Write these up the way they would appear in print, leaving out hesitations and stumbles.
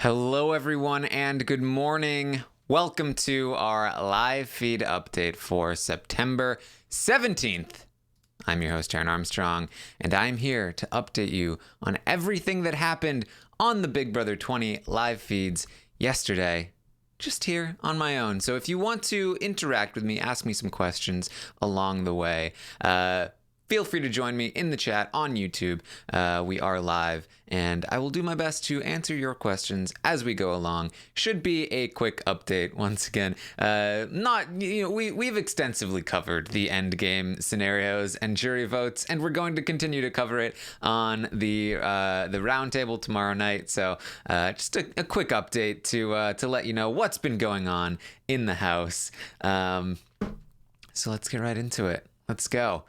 Hello, everyone, and good morning. Welcome to our live feed update for September 17th. I'm your host, Taran Armstrong, and I'm here to update you on everything that happened on the Big Brother 20 live feeds yesterday, just here on my own. So if you want to interact with me, ask me some questions along the way, feel free to join me in the chat on YouTube. We are live, and I will do my best to answer your questions as we go along. Should be a quick update once again. We've extensively covered the end game scenarios and jury votes, and we're going to continue to cover it on the roundtable tomorrow night. So just a quick update to let you know what's been going on in the house. So let's get right into it. Let's go.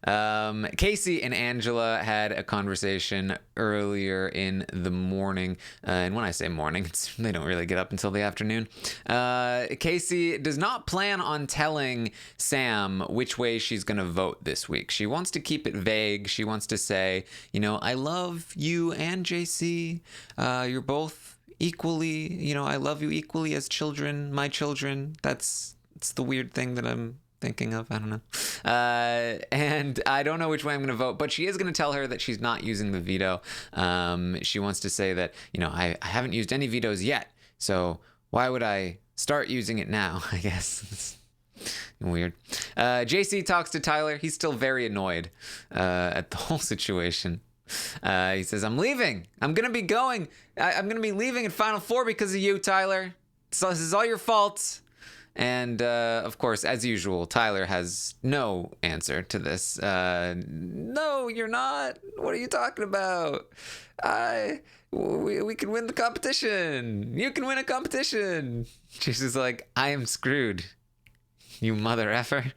Kaycee and Angela had a conversation earlier in the morning. And when I say morning, they don't really get up until the afternoon. Kaycee does not plan on telling Sam which way she's going to vote this week. She wants to keep it vague. She wants to say, I love you and JC. You're both equally, I love you equally as children, my children. It's the weird thing that I'm thinking of. I don't know. And I don't know which way I'm going to vote, but she is going to tell her that she's not using the veto. She wants to say that, I haven't used any vetoes yet, so why would I start using it now, I guess. Weird. JC talks to Tyler. He's still very annoyed at the whole situation. He says, I'm leaving. I'm going to be going. I'm going to be leaving at Final Four because of you, Tyler. So this is all your fault. And, of course, as usual, Tyler has no answer to this. No, you're not. What are you talking about? We can win the competition. You can win a competition. She's just like, I am screwed. You mother effer.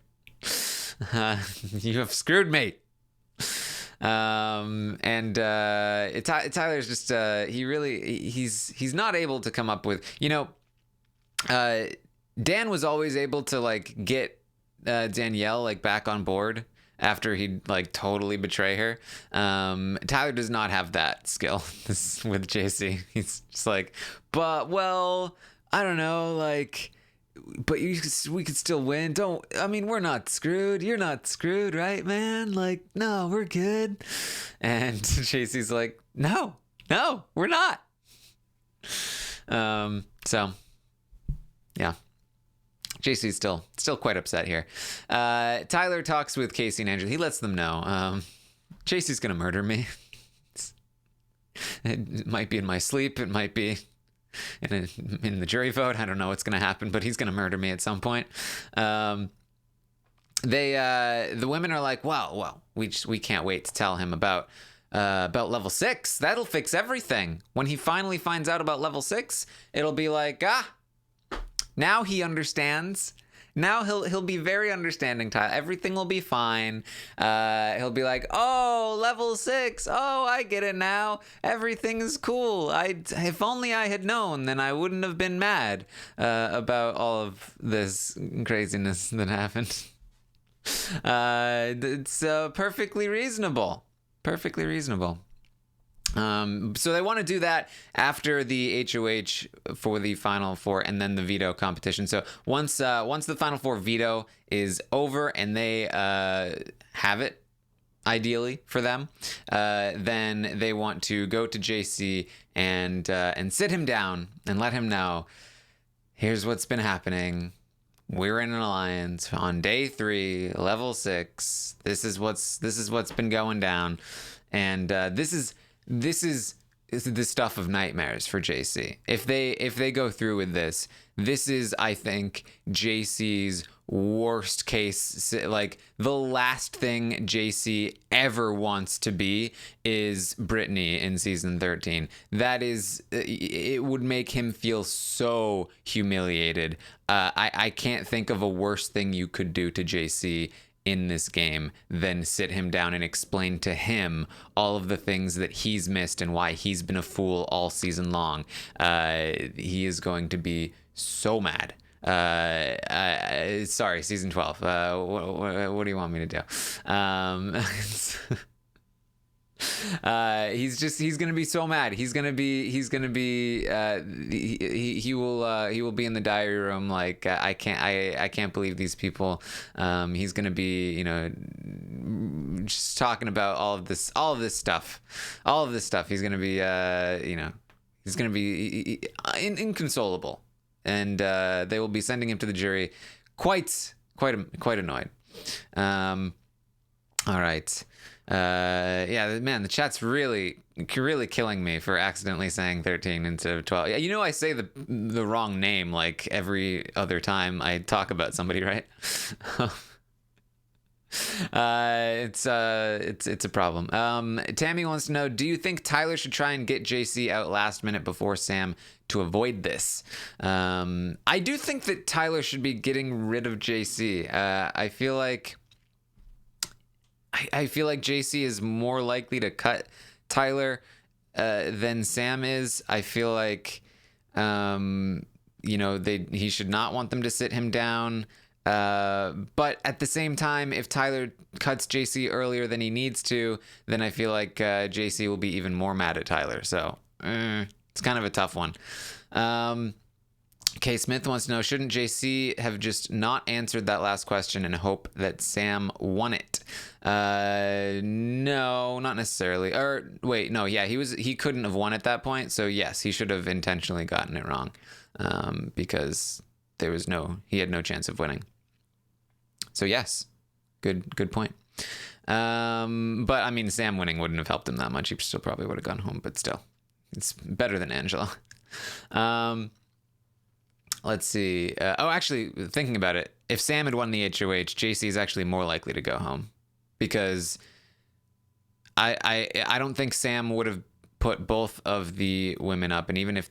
You have screwed me. Tyler's just, he's not able to come up with, Dan was always able to get Danielle back on board after he'd totally betray her. Tyler does not have that skill with JC. He's just I don't know, but we could still win. We're not screwed. You're not screwed, right, man? No, we're good. And JC's like, no, we're not. So yeah. JC's still quite upset here. Tyler talks with Kaycee and Angela. He lets them know. JC's gonna murder me. It might be in my sleep. It might be in the jury vote. I don't know what's gonna happen, but he's gonna murder me at some point. The women are like, well, we can't wait to tell him about level 6. That'll fix everything. When he finally finds out about level 6, it'll be like, now he understands. Now he'll be very understanding, Tyler. Everything will be fine. He'll be like, oh, level 6. Oh, I get it now. Everything is cool. If only I had known, then I wouldn't have been mad about all of this craziness that happened. It's perfectly reasonable. Perfectly reasonable. So they want to do that after the HOH for the Final Four and then the veto competition. So once the Final Four veto is over and they have it, ideally for them, then they want to go to JC and sit him down and let him know, here's what's been happening. We're in an alliance on day 3, level 6. This is what's been going down, and this is the stuff of nightmares for JC. If they go through with this is, I think, JC's worst case. The last thing JC ever wants to be is Brittany in season 13. That is, it would make him feel so humiliated. I can't think of a worse thing you could do to JC in this game than sit him down and explain to him all of the things that he's missed and why he's been a fool all season long. He is going to be so mad. Sorry, season 12. What do you want me to do? He's gonna be so mad. He will be in the diary room like, I can't believe these people. He's gonna be, just talking about all of this stuff. He's gonna be, he's gonna be inconsolable, and they will be sending him to the jury quite annoyed. All right. Yeah, man, the chat's really killing me for accidentally saying 13 instead of 12. Yeah, I say the wrong name like every other time I talk about somebody, right? It's a problem. Tammy wants to know, do you think Tyler should try and get JC out last minute before Sam to avoid this? I do think that Tyler should be getting rid of JC. I feel like JC is more likely to cut Tyler than Sam is. I feel like he should not want them to sit him down. But at the same time, if Tyler cuts JC earlier than he needs to, then I feel like JC will be even more mad at Tyler. So it's kind of a tough one. K. Smith wants to know, shouldn't JC have just not answered that last question and hope that Sam won it? No, not necessarily. Or wait, no, yeah, he couldn't have won at that point. So yes, he should have intentionally gotten it wrong, because he had no chance of winning. So yes, good point. But I mean, Sam winning wouldn't have helped him that much. He still probably would have gone home, but still, it's better than Angela. Let's see. Actually, thinking about it, if Sam had won the HOH, JC is actually more likely to go home, because I don't think Sam would have put both of the women up, and even if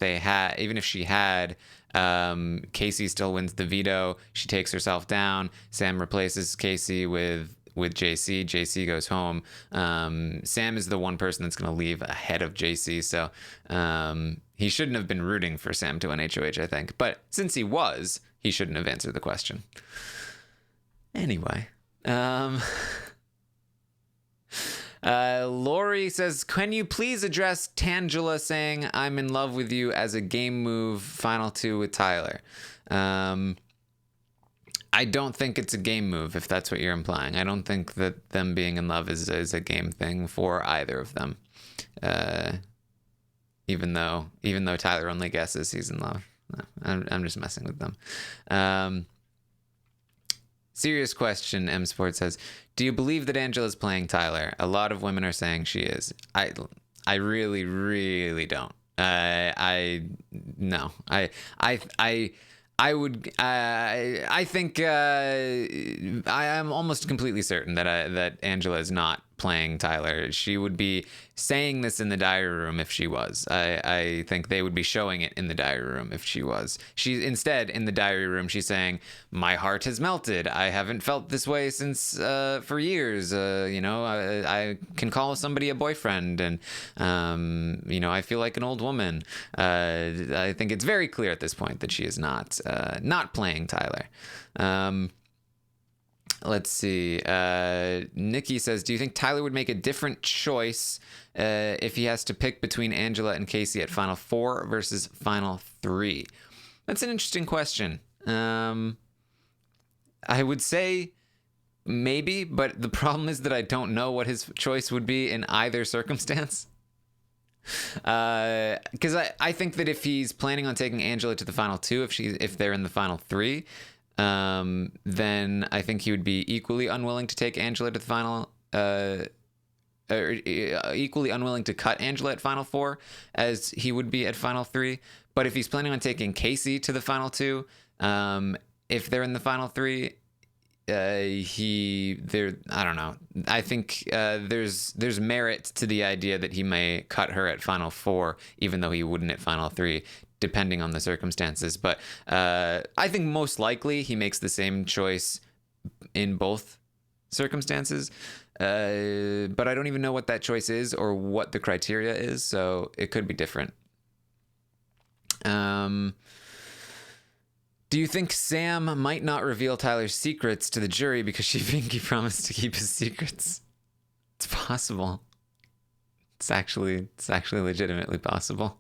she had, Kaycee still wins the veto. She takes herself down. Sam replaces Kaycee with JC. JC goes home. Sam is the one person that's going to leave ahead of JC, so he shouldn't have been rooting for Sam to win HOH, I think. But since he shouldn't have answered the question. Anyway. Lori says, can you please address Tangela saying I'm in love with you as a game move final 2 with Tyler? I don't think it's a game move, if that's what you're implying. I don't think that them being in love is a game thing for either of them. Even though Tyler only guesses he's in love. No, I'm just messing with them. Serious question, M Sport says, do you believe that Angela's playing Tyler? A lot of women are saying she is. I really, really don't. No. I think I am almost completely certain that Angela is not playing Tyler. She would be saying this in the diary room if she was. I think they would be showing it in the diary room if she was. Instead, in the diary room, she's saying, my heart has melted. I haven't felt this way since for years. I can call somebody a boyfriend, and I feel like an old woman. I think it's very clear at this point that she is not playing Tyler. Let's see. Nikki says, do you think Tyler would make a different choice if he has to pick between Angela and Kaycee at Final 4 versus Final 3? That's an interesting question. I would say maybe, but the problem is that I don't know what his choice would be in either circumstance. Because I think that if he's planning on taking Angela to the Final 2, if they're in the Final 3, then I think he would be equally unwilling to take Angela to the final, or equally unwilling to cut Angela at Final 4 as he would be at Final 3. But if he's planning on taking Kaycee to the Final 2, if they're in the Final 3, I don't know. I think there's merit to the idea that he may cut her at Final 4, even though he wouldn't at Final 3, depending on the circumstances. But I think most likely he makes the same choice in both circumstances. But I don't even know what that choice is or what the criteria is, so it could be different. Do you think Sam might not reveal Tyler's secrets to the jury because she pinky promised to keep his secrets? It's possible. It's actually legitimately possible.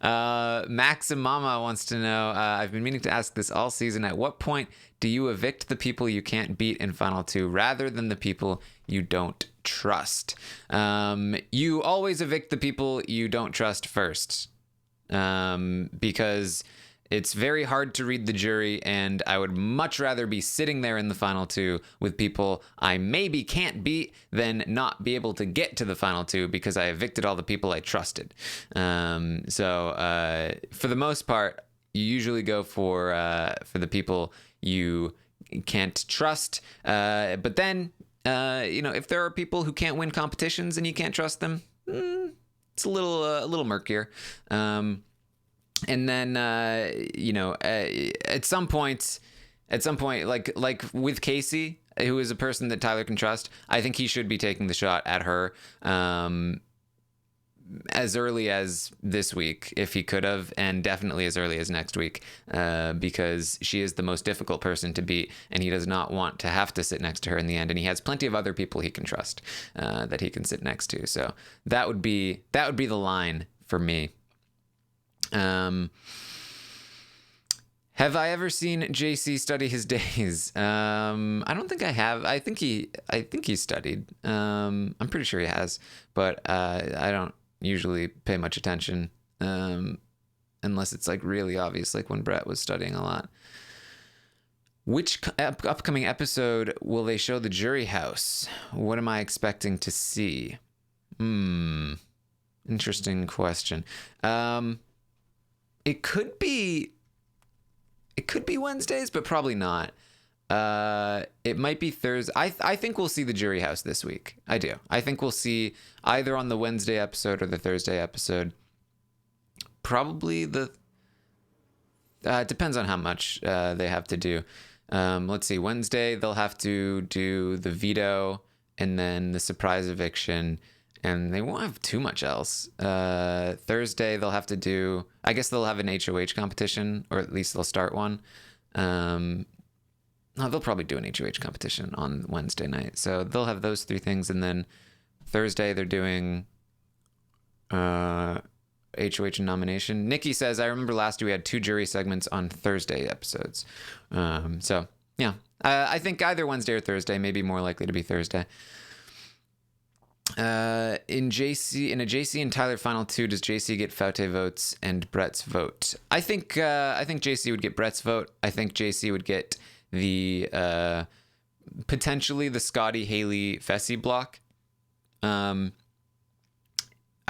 Maximama wants to know, I've been meaning to ask this all season. At what point do you evict the people you can't beat in Final 2 rather than the people you don't trust? You always evict the people you don't trust first. Because it's very hard to read the jury, and I would much rather be sitting there in the Final 2 with people I maybe can't beat than not be able to get to the Final 2 because I evicted all the people I trusted. So for the most part, you usually go for the people you can't trust. But then, if there are people who can't win competitions and you can't trust them, it's a little murkier. And then, at some point, like with Kaycee, who is a person that Tyler can trust, I think he should be taking the shot at her as early as this week, if he could have, and definitely as early as next week, because she is the most difficult person to beat, and he does not want to have to sit next to her in the end. And he has plenty of other people he can trust that he can sit next to. So that would be the line for me. Have I ever seen JC study his days? I don't think I have. I think he studied. I'm pretty sure he has, but I don't usually pay much attention unless it's like really obvious, like when Brett was studying a lot. Which upcoming episode will they show the jury house? What am I expecting to see? Interesting question. It could be Wednesdays, but probably not. It might be Thursday. I think we'll see the jury house this week. I do. I think we'll see either on the Wednesday episode or the Thursday episode. Probably depends on how much they have to do. Let's see. Wednesday they'll have to do the veto and then the surprise eviction. And they won't have too much else. Thursday, they'll have to do... I guess they'll have an HOH competition, or at least they'll start one. No, they'll probably do an HOH competition on Wednesday night. So they'll have those three things. And then Thursday, they're doing HOH and nomination. Nikki says, I remember last year we had 2 jury segments on Thursday episodes. So, yeah. I think either Wednesday or Thursday, maybe more likely to be Thursday. In a JC and Tyler Final 2, does JC get Faute votes and Brett's vote? I think JC would get Brett's vote. I think JC would get the potentially the Scottie, Haleigh, Fessy block. I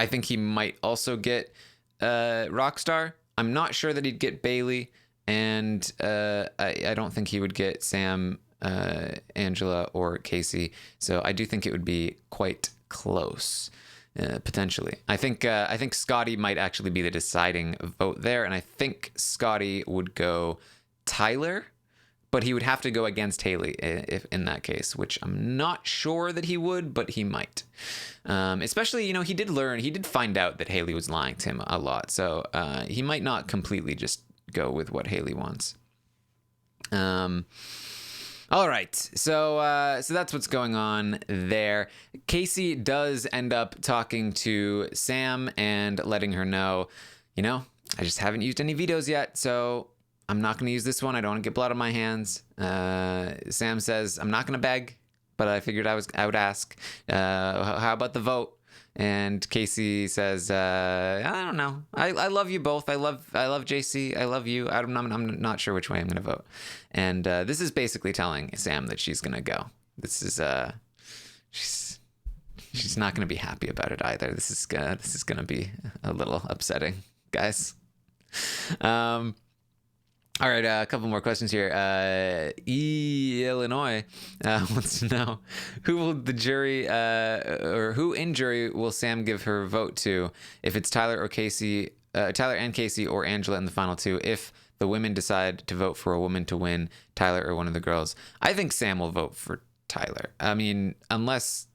think he might also get Rockstar. I'm not sure that he'd get Bayleigh, and I don't think he would get Sam, Angela, or Kaycee. So I do think it would be quite close, potentially. I think Scottie might actually be the deciding vote there, and I think Scottie would go Tyler, but he would have to go against Haleigh if in that case, which I'm not sure that he would, but he might. Especially, he did find out that Haleigh was lying to him a lot, so he might not completely just go with what Haleigh wants. All right, so that's what's going on there. Kaycee does end up talking to Sam and letting her know, I just haven't used any vetoes yet, so I'm not going to use this one. I don't want to get blood on my hands. Sam says, I'm not going to beg, but I figured I would ask. How about the vote? And Kaycee says, I don't know. I love you both. I love JC. I love you. I'm not sure which way I'm going to vote. And this is basically telling Sam that she's going to go. This is she's not going to be happy about it either. This is going to be a little upsetting, guys. All right, a couple more questions here. Illinois wants to know who will the jury or who in jury will Sam give her vote to if it's Tyler or Kaycee, Tyler and Kaycee or Angela in the final 2. If the women decide to vote for a woman to win, Tyler or one of the girls. I think Sam will vote for Tyler. I mean, unless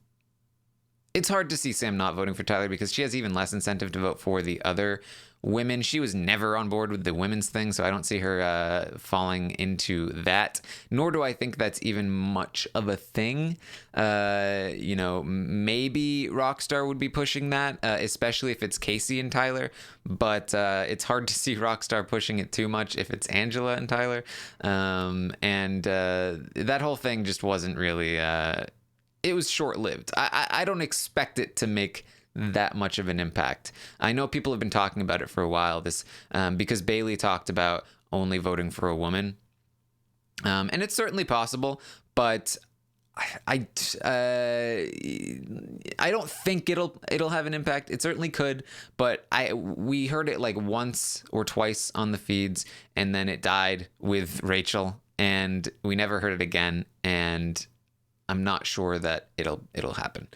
it's hard to see Sam not voting for Tyler because she has even less incentive to vote for the other women. She was never on board with the women's thing, so I don't see her falling into that. Nor do I think that's even much of a thing. Maybe Rockstar would be pushing that, especially if it's Kaycee and Tyler. But it's hard to see Rockstar pushing it too much if it's Angela and Tyler. That whole thing just wasn't really... it was short-lived. I don't expect it to make that much of an impact. I know people have been talking about it for a while, because Bayleigh talked about only voting for a woman. And it's certainly possible, but I don't think it'll have an impact. It certainly could, but we heard it like once or twice on the feeds, and then it died with Rachel, and we never heard it again, and I'm not sure that it'll happen.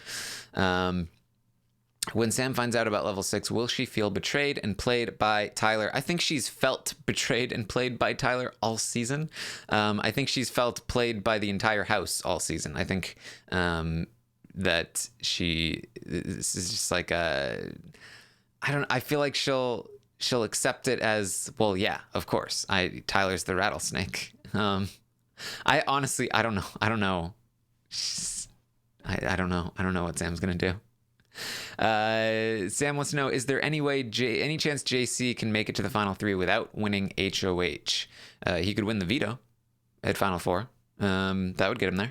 When Sam finds out about level 6, will she feel betrayed and played by Tyler? I think she's felt betrayed and played by Tyler all season. I think she's felt played by the entire house all season. I think that this is just like I feel like she'll accept it as, well, yeah, of course. Tyler's the rattlesnake. I honestly, I don't know. I don't know what Sam's gonna do. Sam wants to know, is there any chance JC can make it to the final 3 without winning HOH? He could win the veto at final 4. That would get him there.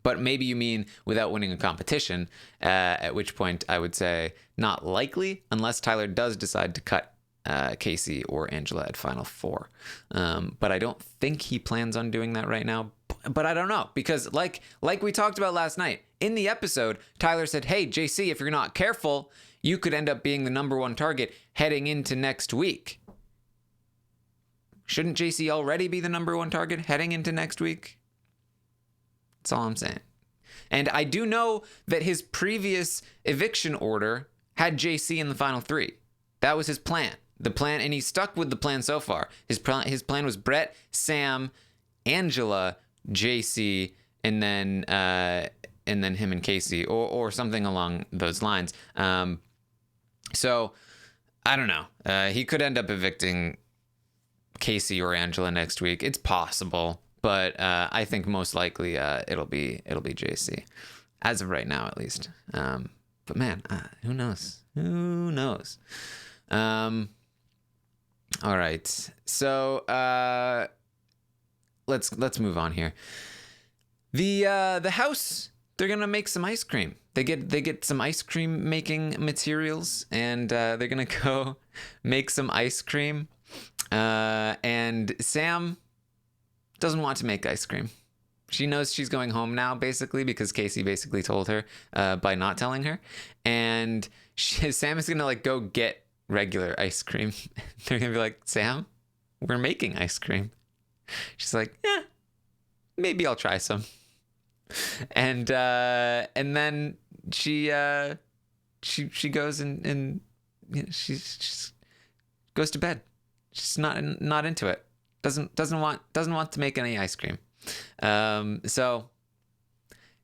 But maybe you mean without winning a competition, at which point I would say not likely, unless Tyler does decide to cut Kaycee or Angela at final 4. But I don't think he plans on doing that right now. But I don't know, because like we talked about last night in the episode, Tyler said, hey, JC, if you're not careful, you could end up being the number 1 target heading into next week. Shouldn't JC already be the number 1 target heading into next week? That's all I'm saying. And I do know that his previous eviction order had JC in the final 3. That was his plan. And he stuck with the plan so far. His plan was Brett, Sam, Angela, JC, and then him and Kaycee, or something along those lines. So I don't know. He could end up evicting Kaycee or Angela next week. It's possible, but I think most likely it'll be JC, as of right now at least. But man, who knows? Who knows? All right. So let's move on here. The house, they're gonna make some ice cream. They get some ice cream making materials, and they're gonna go make some ice cream. And Sam doesn't want to make ice cream. She knows she's going home now, basically, because Kaycee basically told her by not telling her. And Sam is gonna go get regular ice cream. They're gonna be like, Sam, we're making ice cream. She's like, yeah, maybe I'll try some. And then she goes and she goes to bed. She's not into it. Doesn't want to make any ice cream. So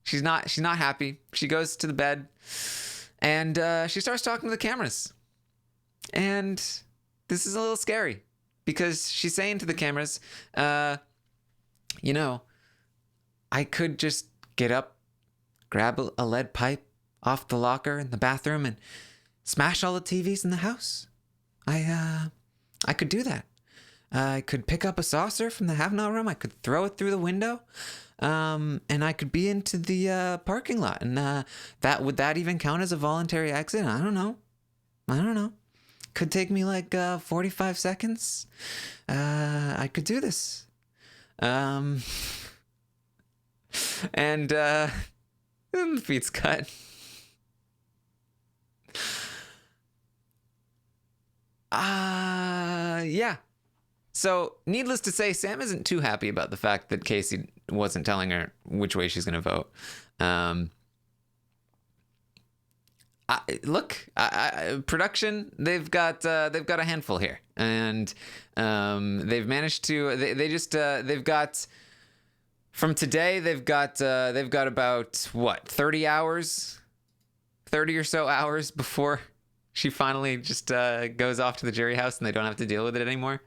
she's not happy. She goes to the bed and she starts talking to the cameras. And this is a little scary, because she's saying to the cameras, I could just get up, grab a lead pipe off the locker in the bathroom and smash all the TVs in the house. I could do that. I could pick up a saucer from the have-not room. I could throw it through the window, and I could be into the parking lot. And would that even count as a voluntary exit? I don't know. Could take me 45 seconds. I could do this. And the feet's cut. Yeah. So, needless to say, Sam isn't too happy about the fact that Kaycee wasn't telling her which way she's going to vote. Production, they've got a handful here, and they've managed to. They've got from today. They've got about 30 hours 30 or so hours before she finally just goes off to the jury house and they don't have to deal with it anymore.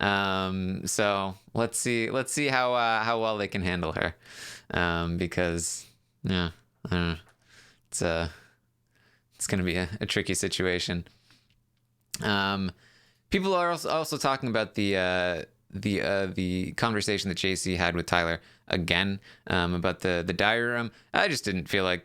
So let's see how well they can handle her, because yeah, I don't know. It's gonna be a tricky situation. People are also talking about the conversation that JC had with Tyler again, about the diary room. I just didn't feel like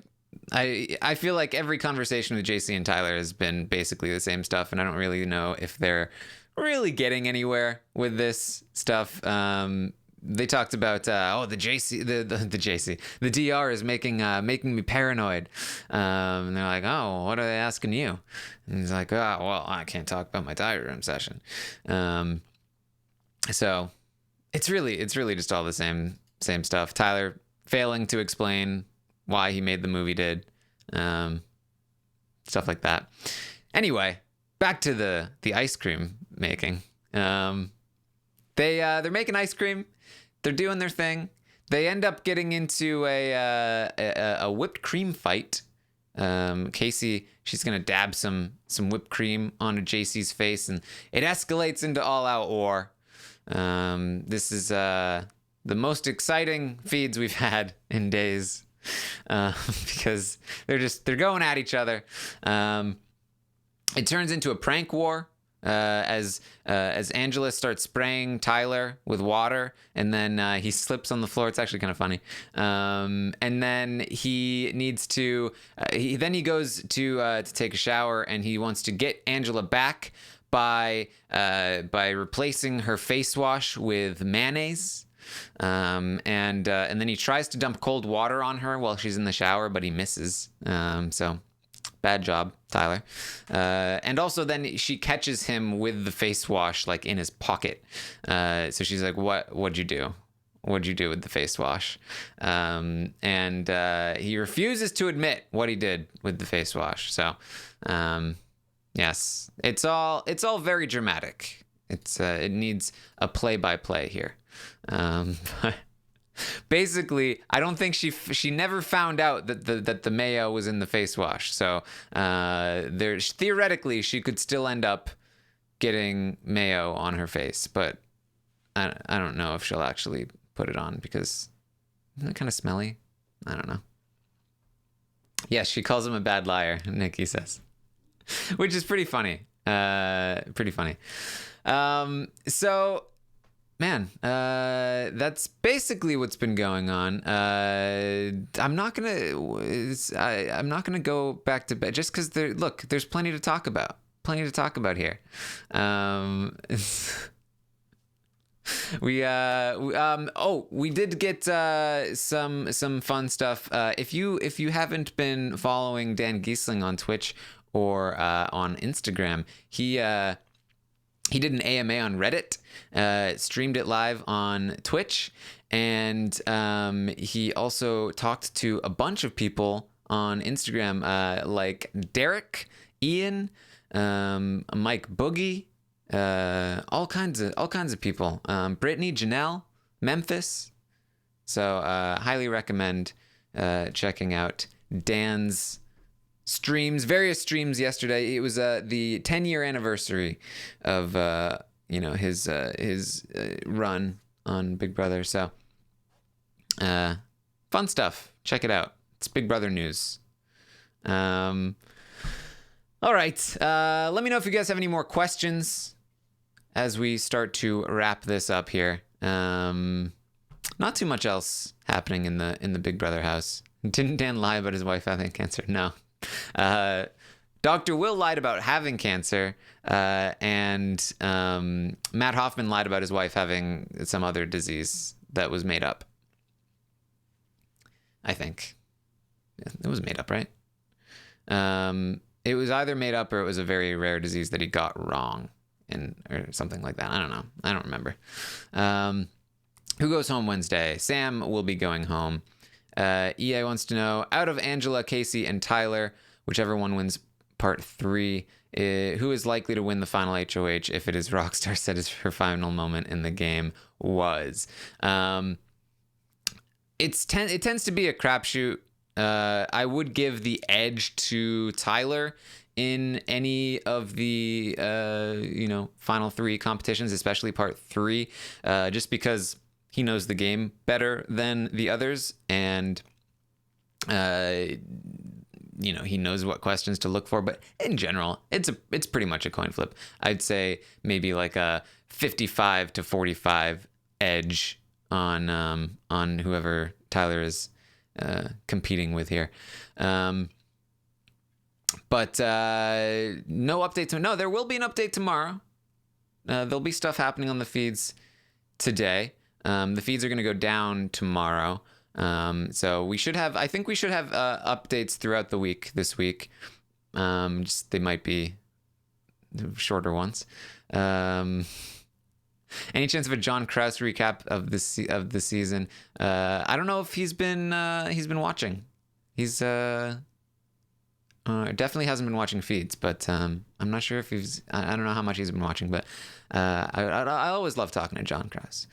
I feel like every conversation with JC and Tyler has been basically the same stuff, and I don't really know if they're really getting anywhere with this stuff. They talked about the DR is making me paranoid, and they're like, oh, what are they asking you? And he's like, oh, well, I can't talk about my diary room session. So it's really just all the same stuff. Tyler failing to explain why he made the move he did, stuff like that. Anyway, back to the ice cream making. They're making ice cream. They're doing their thing. They end up getting into a whipped cream fight. Kaycee, she's gonna dab some whipped cream onto JC's face, and it escalates into all-out war. This is the most exciting feeds we've had in days, because they're going at each other. It turns into a prank war. As Angela starts spraying Tyler with water, and then he slips on the floor. It's actually kind of funny. And then he needs to. He goes to take a shower, and he wants to get Angela back by replacing her face wash with mayonnaise. And then he tries to dump cold water on her while she's in the shower, but he misses. So. Bad job, Tyler. And also then she catches him with the face wash, like, in his pocket. So she's like, what'd you do? What'd you do with the face wash? And he refuses to admit what he did with the face wash. So, yes, it's all very dramatic. It needs a play-by-play here. But basically, I don't think she never found out that the mayo was in the face wash. So theoretically she could still end up getting mayo on her face, but I don't know if she'll actually put it on, because isn't it kind of smelly? I don't know. Yes, she calls him a bad liar, Nikki says, which is pretty funny. So. Man, that's basically what's been going on. I'm not gonna go back to bed just because there's plenty to talk about. Plenty to talk about here. We did get some fun stuff. If you haven't been following Dan Giesling on Twitch or on Instagram, he did an AMA on Reddit, streamed it live on Twitch, and he also talked to a bunch of people on Instagram, like Derek, Ian, Mike Boogie, all kinds of people. Brittany, Janelle, Memphis. So highly recommend checking out Dan's various streams yesterday. It was the 10-year anniversary of his run on Big Brother. So fun stuff. Check it out. It's Big Brother news. All right. Let me know if you guys have any more questions as we start to wrap this up here. Not too much else happening in the Big Brother house. Didn't Dan lie about his wife having cancer? No. Dr. Will lied about having cancer, and Matt Hoffman lied about his wife having some other disease that was made up. I think. It was made up, right? It was either made up or it was a very rare disease that he got wrong, or something like that. I don't know. I don't remember. Who goes home Wednesday? Sam will be going home. EA wants to know, out of Angela, Kaycee, and Tyler, whichever one wins part 3, who is likely to win the final HOH if it is Rockstar said as her final moment in the game was. It tends to be a crapshoot I would give the edge to Tyler in any of the final 3 competitions, especially part 3, just because he knows the game better than the others, and he knows what questions to look for. But in general, it's pretty much a coin flip. I'd say maybe like a 55 to 45 edge on whoever Tyler is competing with here. But no update. No, there will be an update tomorrow. There'll be stuff happening on the feeds today. The feeds are going to go down tomorrow. So I think we should have updates throughout the week this week. Just they might be shorter ones. Any chance of a John Krause recap of the season? I don't know if he's been watching. He's definitely hasn't been watching feeds, but I'm not sure if he's. I don't know how much he's been watching, but I always love talking to John Krause.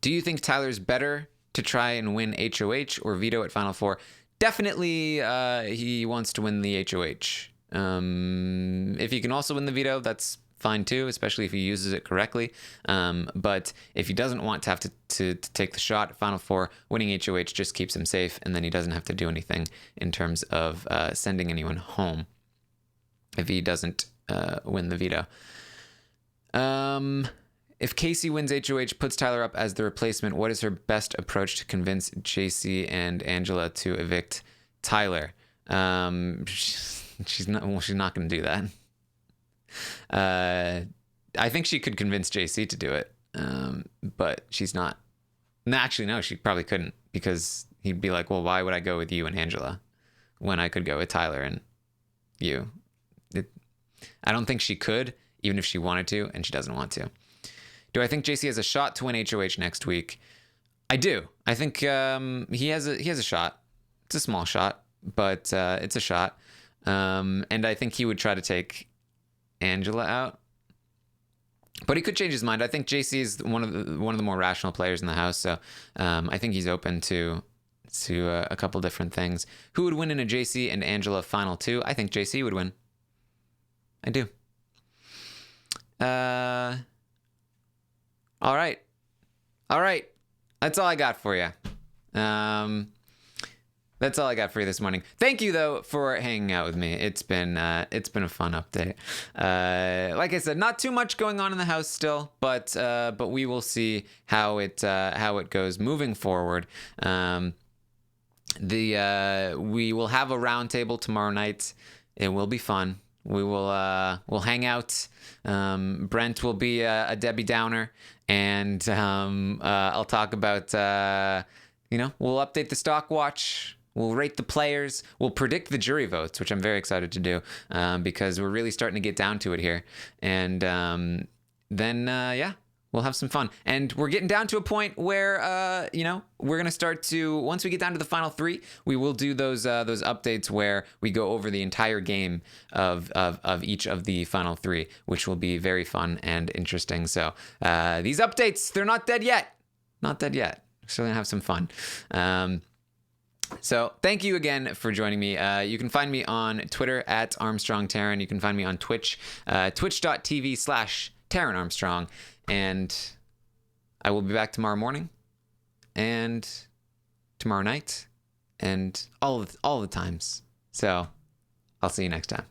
Do you think Tyler's better to try and win HOH or veto at Final Four? Definitely, he wants to win the HOH. If he can also win the veto, that's fine too, especially if he uses it correctly. But if he doesn't want to have to take the shot at Final Four, winning HOH just keeps him safe, and then he doesn't have to do anything in terms of sending anyone home if he doesn't win the veto. If Kaycee wins HOH, puts Tyler up as the replacement, what is her best approach to convince JC and Angela to evict Tyler? She's not going to do that. I think she could convince JC to do it, but she's not. No, actually, no, she probably couldn't, because he'd be like, well, why would I go with you and Angela when I could go with Tyler and you? I don't think she could, even if she wanted to, and she doesn't want to. Do I think JC has a shot to win HOH next week? I do. I think he has a shot. It's a small shot, but it's a shot. And I think he would try to take Angela out, but he could change his mind. I think JC is one of the more rational players in the house, so I think he's open to a couple different things. Who would win in a JC and Angela final 2? I think JC would win. I do. All right. That's all I got for you. That's all I got for you this morning. Thank you, though, for hanging out with me. It's been a fun update. Like I said, not too much going on in the house still, but we will see how it goes moving forward. We will have a roundtable tomorrow night. It will be fun. We'll hang out. Brent will be a Debbie Downer, and I'll talk about we'll update the stock watch. We'll rate the players. We'll predict the jury votes, which I'm very excited to do, because we're really starting to get down to it here. And then we'll have some fun. And we're getting down to a point where we're gonna start to, once we get down to the final 3, we will do those updates where we go over the entire game of each of the final 3, which will be very fun and interesting. So these updates, they're not dead yet. Not dead yet. We're still gonna have some fun. So thank you again for joining me. You can find me on Twitter at Armstrong Taran. You can find me on Twitch, twitch.tv/Taran Armstrong. And I will be back tomorrow morning and tomorrow night and all the times. So I'll see you next time.